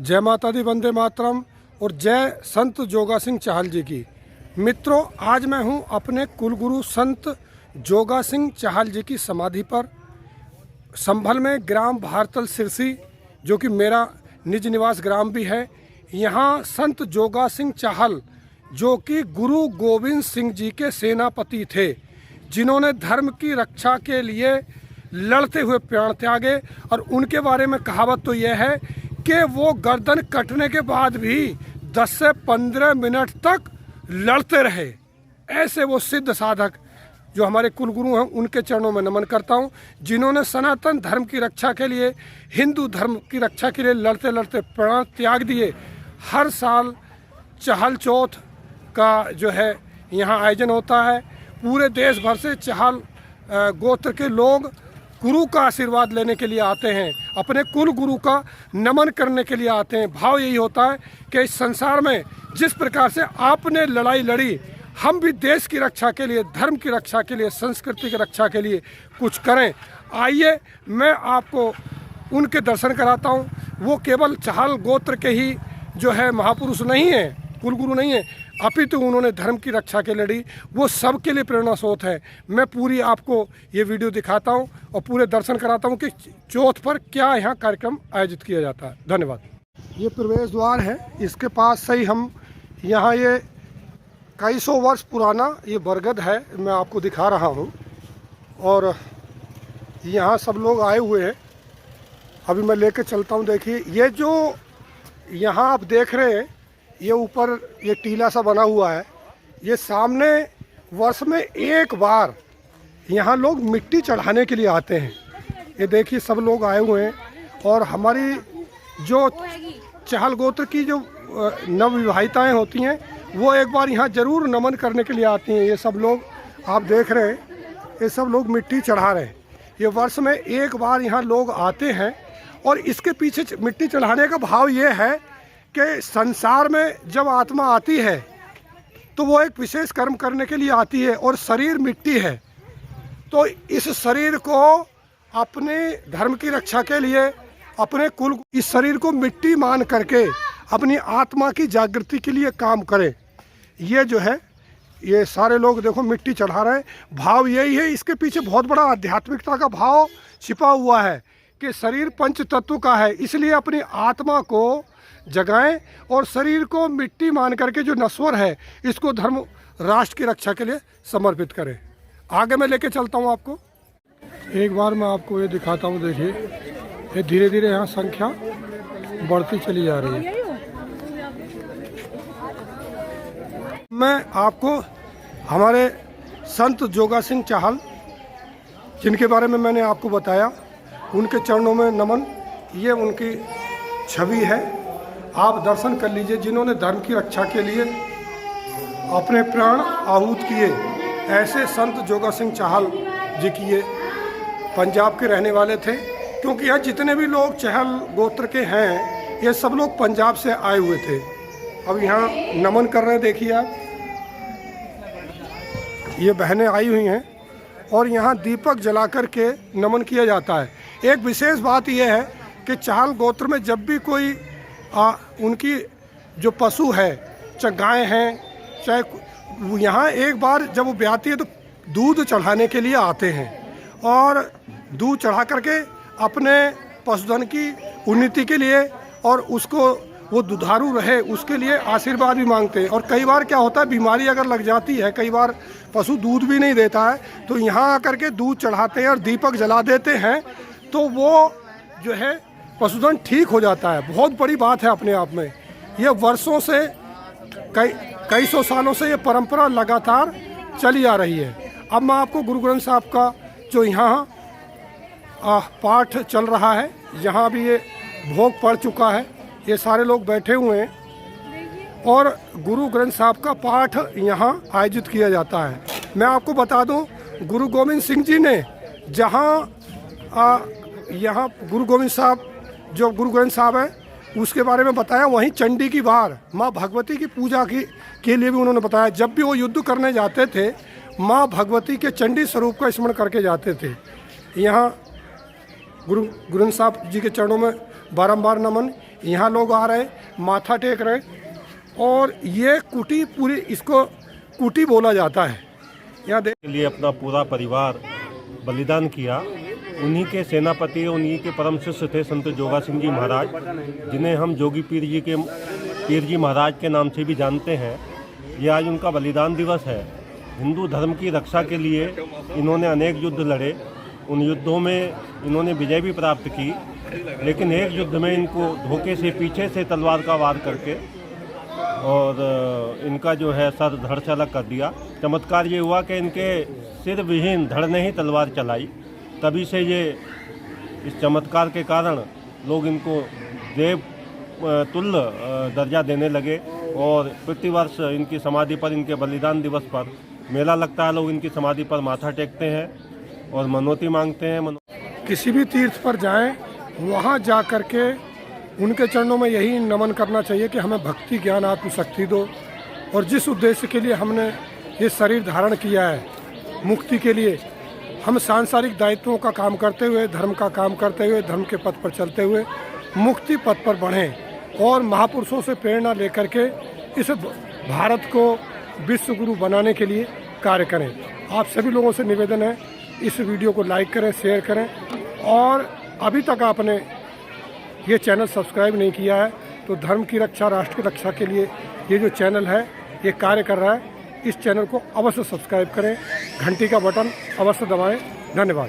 जय माता दी, वंदे मातरम और जय संत जोगा सिंह चाहल जी की। मित्रों, आज मैं हूं अपने कुलगुरु संत जोगा सिंह चाहल जी की समाधि पर, संभल में ग्राम भारतल सिरसी, जो कि मेरा निज निवास ग्राम भी है। यहाँ संत जोगा सिंह चाहल, जो कि गुरु गोविंद सिंह जी के सेनापति थे, जिन्होंने धर्म की रक्षा के लिए लड़ते हुए प्राण त्यागे। और उनके बारे में कहावत तो यह है कि वो गर्दन कटने के बाद भी 10 से 15 मिनट तक लड़ते रहे। ऐसे वो सिद्ध साधक जो हमारे कुलगुरु हैं, उनके चरणों में नमन करता हूं, जिन्होंने सनातन धर्म की रक्षा के लिए, हिंदू धर्म की रक्षा के लिए लड़ते लड़ते प्राण त्याग दिए। हर साल चहल चौथ का जो है यहाँ आयोजन होता है। पूरे देश भर से चहल गोत्र के लोग गुरु का आशीर्वाद लेने के लिए आते हैं, अपने कुल गुरु का नमन करने के लिए आते हैं। भाव यही होता है कि इस संसार में जिस प्रकार से आपने लड़ाई लड़ी, हम भी देश की रक्षा के लिए, धर्म की रक्षा के लिए, संस्कृति की रक्षा के लिए कुछ करें। आइए मैं आपको उनके दर्शन कराता हूँ। वो केवल चहल गोत्र के ही जो है महापुरुष नहीं है, कुलगुरु नहीं है, अपितु उन्होंने धर्म की रक्षा के लड़ी। वो सबके लिए प्रेरणा स्रोत है। मैं पूरी आपको ये वीडियो दिखाता हूँ और पूरे दर्शन कराता हूँ कि चौथ पर क्या यहाँ कार्यक्रम आयोजित किया जाता है। धन्यवाद। ये प्रवेश द्वार है, इसके पास से ही हम यहाँ, ये कई सौ वर्ष पुराना ये बरगद है, मैं आपको दिखा रहा हूँ। और यहाँ सब लोग आए हुए हैं, अभी मैं लेके चलता हूँ। देखिए, ये जो यहाँ आप देख रहे हैं, ये ऊपर ये टीला सा बना हुआ है, ये सामने वर्ष में एक बार यहाँ लोग मिट्टी चढ़ाने के लिए आते हैं। ये देखिए सब लोग आए हुए हैं। और हमारी जो चहल गोत्र की जो नवविवाहिताएँ होती हैं, वो एक बार यहाँ ज़रूर नमन करने के लिए आती हैं। ये सब लोग आप देख रहे हैं, ये सब लोग मिट्टी चढ़ा रहे हैं। ये वर्ष में एक बार यहाँ लोग आते हैं। और इसके पीछे मिट्टी चढ़ाने का भाव ये है कि संसार में जब आत्मा आती है तो वो एक विशेष कर्म करने के लिए आती है, और शरीर मिट्टी है, तो इस शरीर को अपने धर्म की रक्षा के लिए, अपने कुल, इस शरीर को मिट्टी मान करके अपनी आत्मा की जागृति के लिए काम करें। ये जो है, ये सारे लोग देखो मिट्टी चढ़ा रहे हैं। भाव यही है, इसके पीछे बहुत बड़ा आध्यात्मिकता का भाव छिपा हुआ है कि शरीर पंच तत्व का है, इसलिए अपनी आत्मा को जगाएं और शरीर को मिट्टी मान करके जो नश्वर है, इसको धर्म राष्ट्र की रक्षा के लिए समर्पित करें। आगे मैं लेके चलता हूं आपको। एक बार मैं आपको ये दिखाता हूं। देखिए, ये धीरे धीरे यहाँ संख्या बढ़ती चली जा रही है। मैं आपको हमारे संत जोगा सिंह चाहल, जिनके बारे में मैंने आपको बताया, उनके चरणों में नमन। ये उनकी छवि है, आप दर्शन कर लीजिए, जिन्होंने धर्म की रक्षा के लिए अपने प्राण आहूत किए। ऐसे संत जोगा सिंह चाहल जी की, ये पंजाब के रहने वाले थे, क्योंकि यहाँ जितने भी लोग चहल गोत्र के हैं, ये सब लोग पंजाब से आए हुए थे। अब यहाँ नमन कर रहे हैं, देखिए आप, ये बहनें आई हुई हैं और यहाँ दीपक जला कर के नमन किया जाता है। एक विशेष बात यह है कि चहल गोत्र में जब भी कोई उनकी जो पशु है, चाहे गाय हैं, चाहे, यहाँ एक बार जब वो ब्याती है तो दूध चढ़ाने के लिए आते हैं, और दूध चढ़ा करके अपने पशुधन की उन्नति के लिए, और उसको वो दुधारू रहे, उसके लिए आशीर्वाद भी मांगते हैं। और कई बार क्या होता है, बीमारी अगर लग जाती है, कई बार पशु दूध भी नहीं देता है, तो यहाँ आकर के दूध चढ़ाते हैं और दीपक जला देते हैं, तो वो जो है पशुधन ठीक हो जाता है। बहुत बड़ी बात है अपने आप में। ये वर्षों से, कई सौ सालों से ये परंपरा लगातार चली आ रही है। अब मैं आपको गुरु ग्रंथ साहब का जो यहाँ पाठ चल रहा है, यहाँ भी ये भोग पड़ चुका है, ये सारे लोग बैठे हुए हैं और गुरु ग्रंथ साहब का पाठ यहाँ आयोजित किया जाता है। मैं आपको बता दूं, गुरु गोविंद सिंह जी ने जहाँ यहाँ गुरु गोविंद साहब, जो गुरु ग्रंथ साहब है, उसके बारे में बताया, वहीं चंडी की बार माँ भगवती की पूजा के लिए भी उन्होंने बताया। जब भी वो युद्ध करने जाते थे, माँ भगवती के चंडी स्वरूप का स्मरण करके जाते थे। यहाँ गुरु ग्रंथ साहब जी के चरणों में बारंबार नमन। यहाँ लोग आ रहे, माथा टेक रहे, और ये कुटी पूरी, इसको कुटी बोला जाता है। यहाँ देख के लिए अपना पूरा परिवार बलिदान किया। उन्हीं के सेनापति, उन्हीं के परम शिष्य थे संत जोगा सिंह जी महाराज, जिन्हें हम जोगी पीर जी महाराज के नाम से भी जानते हैं। ये आज उनका बलिदान दिवस है। हिंदू धर्म की रक्षा के लिए इन्होंने अनेक युद्ध लड़े। उन युद्धों में इन्होंने विजय भी प्राप्त की, लेकिन एक युद्ध में इनको धोखे से पीछे से तलवार का वार करके और इनका जो है सर धड़ से अलग कर दिया। चमत्कार ये हुआ कि इनके सिर विहीन धड़ ने ही तलवार चलाई। तभी से ये इस चमत्कार के कारण लोग इनको देव तुल्य दर्जा देने लगे, और प्रतिवर्ष इनकी समाधि पर, इनके बलिदान दिवस पर मेला लगता है। लोग इनकी समाधि पर माथा टेकते हैं और मनोती मांगते हैं। किसी भी तीर्थ पर जाएं, वहाँ जा कर के उनके चरणों में यही नमन करना चाहिए कि हमें भक्ति, ज्ञान, आत्मशक्ति दो। और जिस उद्देश्य के लिए हमने ये शरीर धारण किया है, मुक्ति के लिए, हम सांसारिक दायित्वों का काम करते हुए, धर्म का काम करते हुए, धर्म के पथ पर चलते हुए मुक्ति पथ पर बढ़ें और महापुरुषों से प्रेरणा लेकर के इस भारत को विश्व गुरु बनाने के लिए कार्य करें। आप सभी लोगों से निवेदन है, इस वीडियो को लाइक करें, शेयर करें, और अभी तक आपने ये चैनल सब्सक्राइब नहीं किया है तो धर्म की रक्षा, राष्ट्र की रक्षा के लिए ये जो चैनल है ये कार्य कर रहा है। इस चैनल को अवश्य सब्सक्राइब करें, घंटी का बटन अवश्य दबाएं। धन्यवाद।